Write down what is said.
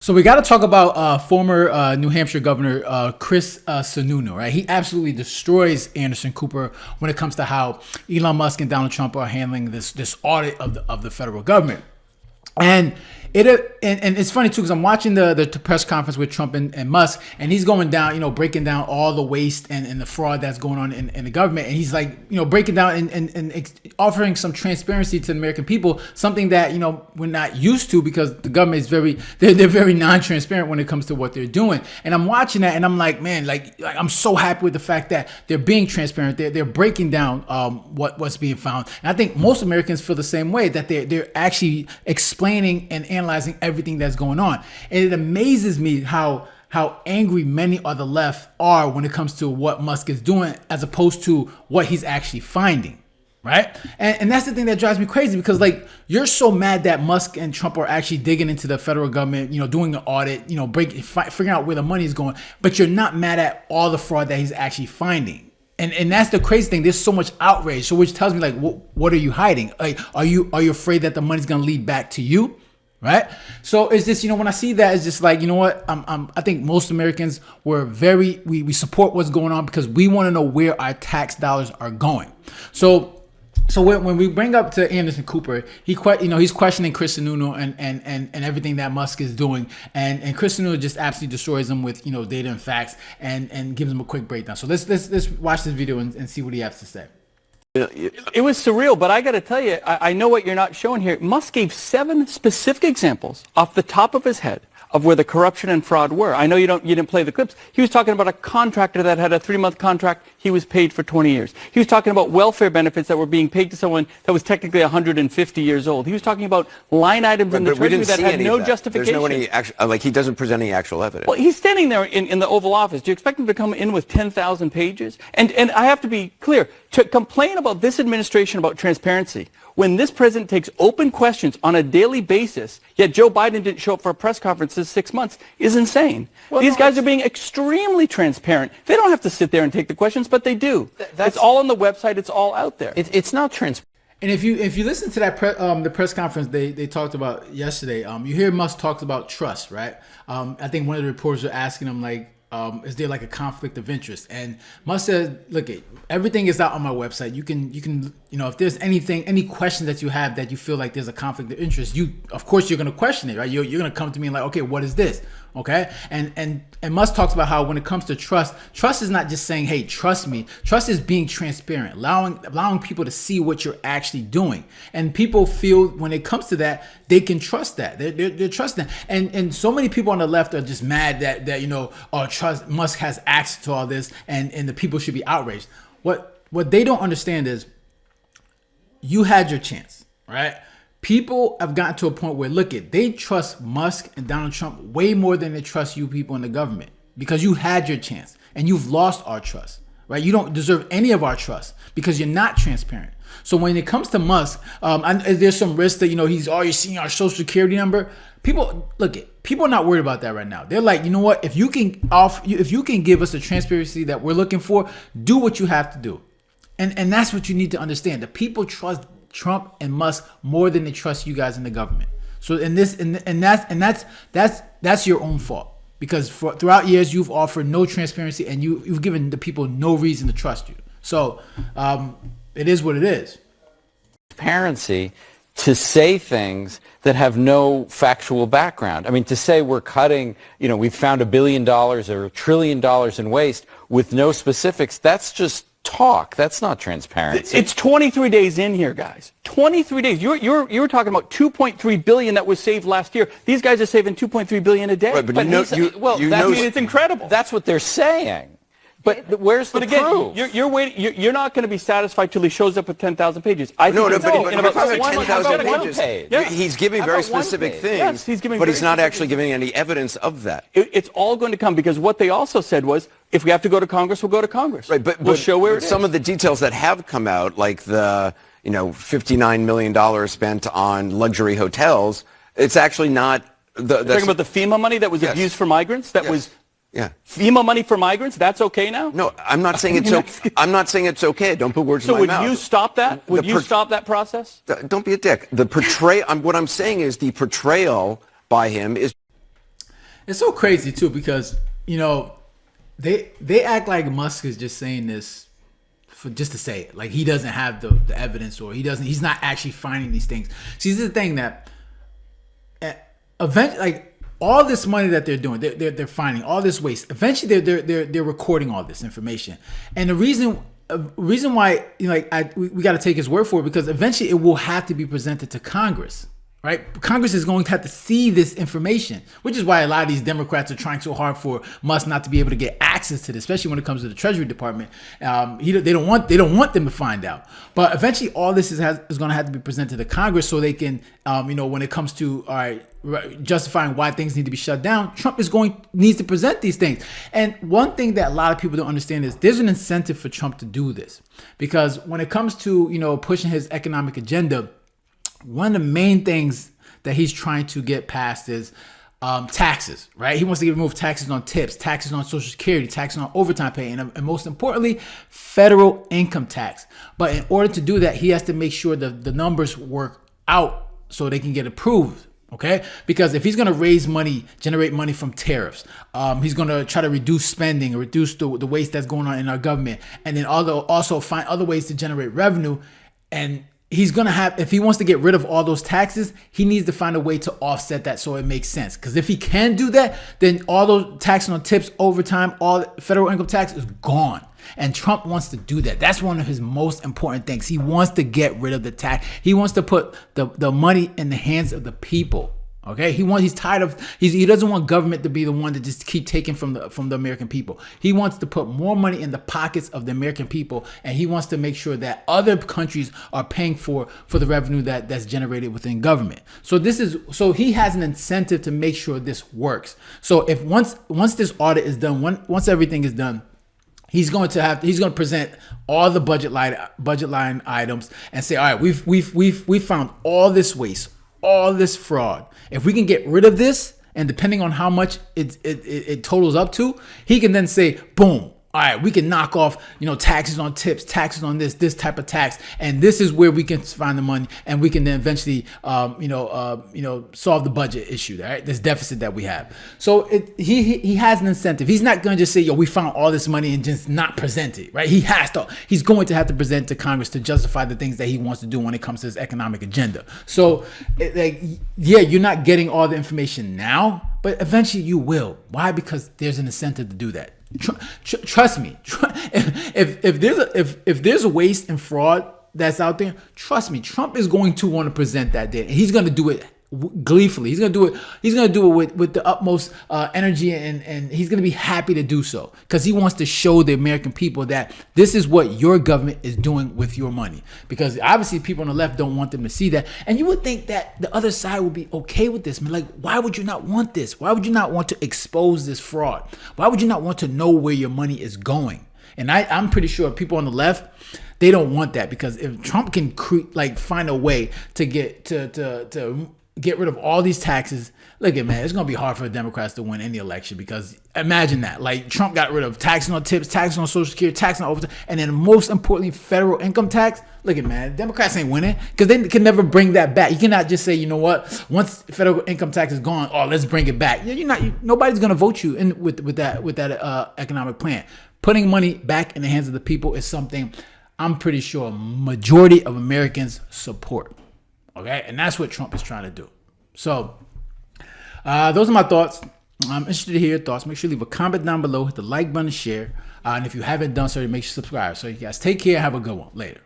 So we got to talk about former New Hampshire Governor Chris Sununu, right? He absolutely destroys Anderson Cooper when it comes to how Elon Musk and Donald Trump are handling this audit of the federal government. And it's funny too, because I'm watching the press conference with Trump and Musk, and he's going down, breaking down all the waste and the fraud that's going on in the government. And he's like, breaking down and offering some transparency to the American people, something that, we're not used to, because the government is they're very non-transparent when it comes to what they're doing. And I'm watching that and I'm like, man, like I'm so happy with the fact that they're being transparent. They're breaking down what's being found. And I think most Americans feel the same way, that they're actually explaining and analyzing everything that's going on. And it amazes me how angry many of the left are when it comes to what Musk is doing, as opposed to what he's actually finding, right? And that's the thing that drives me crazy, because like, you're so mad that Musk and Trump are actually digging into the federal government, doing an audit, figuring out where the money is going, but you're not mad at all the fraud that he's actually finding. And that's the crazy thing. There's so much outrage. So which tells me, like, what are you hiding? Like, are you afraid that the money's gonna lead back to you? Right. So it's just, when I see that, it's just like, what, I think most Americans we support what's going on, because we want to know where our tax dollars are going. So when we bring up to Anderson Cooper, he's questioning Chris Sununu and everything that Musk is doing, and Chris Sununu just absolutely destroys him with data and facts, and gives him a quick breakdown. So let's watch this video and see what he has to say. It was surreal, but I got to tell you, I know what you're not showing here. Musk gave 7 specific examples off the top of his head of where the corruption and fraud were. I know you didn't play the clips. He was talking about a contractor that had a 3-month contract. He was paid for 20 years. He was talking about welfare benefits that were being paid to someone that was technically 150 years old. He was talking about line items in the Treasury that had no justification. There's no any he doesn't present any actual evidence. Well, he's standing there in the Oval Office. Do you expect him to come in with 10,000 pages? And I have to be clear, to complain about this administration about transparency, when this president takes open questions on a daily basis, yet Joe Biden didn't show up for a press conference this 6 months, is insane. Well, these guys are being extremely transparent. They don't have to sit there and take the questions, but they do. It's all on the website. It's all out there. It's not transparent. And if you listen to that the press conference they talked about yesterday, you hear Musk talks about trust, right? I think one of the reporters were asking him, like, is there like a conflict of interest? And Musk said, look, everything is out on my website. You can if there's any questions that you have that you feel like there's a conflict of interest, of course you're going to question it, right? You're going to come to me and like, okay, what is this? Okay. And Musk talks about how when it comes to trust is not just saying, hey, trust me. Trust is being transparent, allowing people to see what you're actually doing. And people feel when it comes to that, they can trust that. They're trusting. And so many people on the left are just mad that Musk has access to all this, and the people should be outraged. What they don't understand is, you had your chance, right? People have gotten to a point where, they trust Musk and Donald Trump way more than they trust you people in the government, because you had your chance and you've lost our trust, right? You don't deserve any of our trust because you're not transparent. So when it comes to Musk, there's some risk that, you're seeing our social security number. People are not worried about that right now. They're like, you know what? If you can give us the transparency that we're looking for, do what you have to do. And that's what you need to understand. The people trust Trump and Musk more than they trust you guys in the government. So that's your own fault, because throughout years you've offered no transparency, and you've given the people no reason to trust you. So it is what it is. Transparency to say things that have no factual background. I mean, to say we're cutting, we've found $1 billion or $1 trillion in waste with no specifics, that's just talk. That's not transparency. It's 23 days in here, guys. 23 days. You're talking about 2.3 billion that was saved last year. These guys are saving 2.3 billion a day. Right, but it's incredible. That's what they're saying. But where's the proof? You're waiting. You're not going to be satisfied till he shows up with 10,000 pages. But 10,000 pages. He's giving very specific things, yes, but he's not actually giving any evidence of that. It's all going to come, because what they also said was, if we have to go to Congress, we'll go to Congress. Right, but we'll show where it is. Some of the details that have come out, like the $59 million spent on luxury hotels, it's actually not. You're talking about the FEMA money that was abused for migrants. Yeah. FEMA money for migrants, that's okay now? No, I'm not saying it's okay. I'm not saying it's okay. Don't put words in my mouth. So would you stop that? Would you stop that process? Don't be a dick. What I'm saying is the portrayal by him is. It's so crazy too because they act like Musk is just saying this for just to say it. Like he doesn't have the evidence, or he's not actually finding these things. See, this is the thing that eventually, like all this money that they're doing, they're finding all this waste. Eventually, they're recording all this information, and the reason why we got to take his word for it, because eventually it will have to be presented to Congress. Right? Congress is going to have to see this information, which is why a lot of these Democrats are trying so hard for Musk not to be able to get access to this, especially when it comes to the Treasury Department. They don't want them to find out. But eventually, all this is going to have to be presented to Congress so they can, when it comes to justifying why things need to be shut down, Trump needs to present these things. And one thing that a lot of people don't understand is there's an incentive for Trump to do this, because when it comes to pushing his economic agenda, one of the main things that he's trying to get past is taxes, right? He wants to remove taxes on tips, taxes on Social Security, taxes on overtime pay, and most importantly, federal income tax. But in order to do that, he has to make sure that the numbers work out so they can get approved. Okay, because if he's going to generate money from tariffs, he's going to try to reduce spending or reduce the waste that's going on in our government, and then also find other ways to generate revenue. And he's going to if he wants to get rid of all those taxes, he needs to find a way to offset that so it makes sense. Because if he can do that, then all those taxes on tips, overtime, all federal income tax is gone. And Trump wants to do that. That's one of his most important things. He wants to get rid of the tax. He wants to put the money in the hands of the people. Okay, he's tired of he doesn't want government to be the one to just keep taking from the American people. He wants to put more money in the pockets of the American people, and he wants to make sure that other countries are paying for the revenue that's generated within government. So he has an incentive to make sure this works. So if once this audit is done, once everything is done, he's going to present all the budget line items and say, all right, we've found all this waste, all this fraud. If we can get rid of this, and depending on how much it totals up to, he can then say, boom, all right, we can knock off, taxes on tips, taxes on this type of tax, and this is where we can find the money, and we can then eventually, solve the budget issue, right? This deficit that we have. So he has an incentive. He's not going to just say, we found all this money and just not present it, right? He's going to have to present to Congress to justify the things that he wants to do when it comes to his economic agenda. So, you're not getting all the information now, but eventually you will. Why? Because there's an incentive to do that. Trust me. If there's a waste and fraud that's out there, trust me, Trump is going to want to present that data. He's going to do it gleefully. He's going to do it with the utmost energy, and he's going to be happy to do so, because he wants to show the American people that this is what your government is doing with your money. Because obviously people on the left don't want them to see that, and you would think that the other side would be okay with this. Man, like, why would you not want this? Why would you not want to expose this fraud? Why would you not want to know where your money is going? And I'm pretty sure people on the left, they don't want that, because if Trump can find a way to get rid of all these taxes, it's going to be hard for the Democrats to win any election. Because imagine that, Trump got rid of taxes on tips, taxes on Social Security, taxes on overtime, and then most importantly, federal income tax. Democrats ain't winning, because they can never bring that back. You cannot just say, once federal income tax is gone, let's bring it back. Nobody's going to vote you in with that economic plan. Putting money back in the hands of the people is something I'm pretty sure a majority of Americans support. Okay, and that's what Trump is trying to do. So, those are my thoughts. I'm interested to hear your thoughts. Make sure you leave a comment down below, hit the like button, share, and if you haven't done so, make sure you subscribe. So, you guys take care. Have a good one. Later.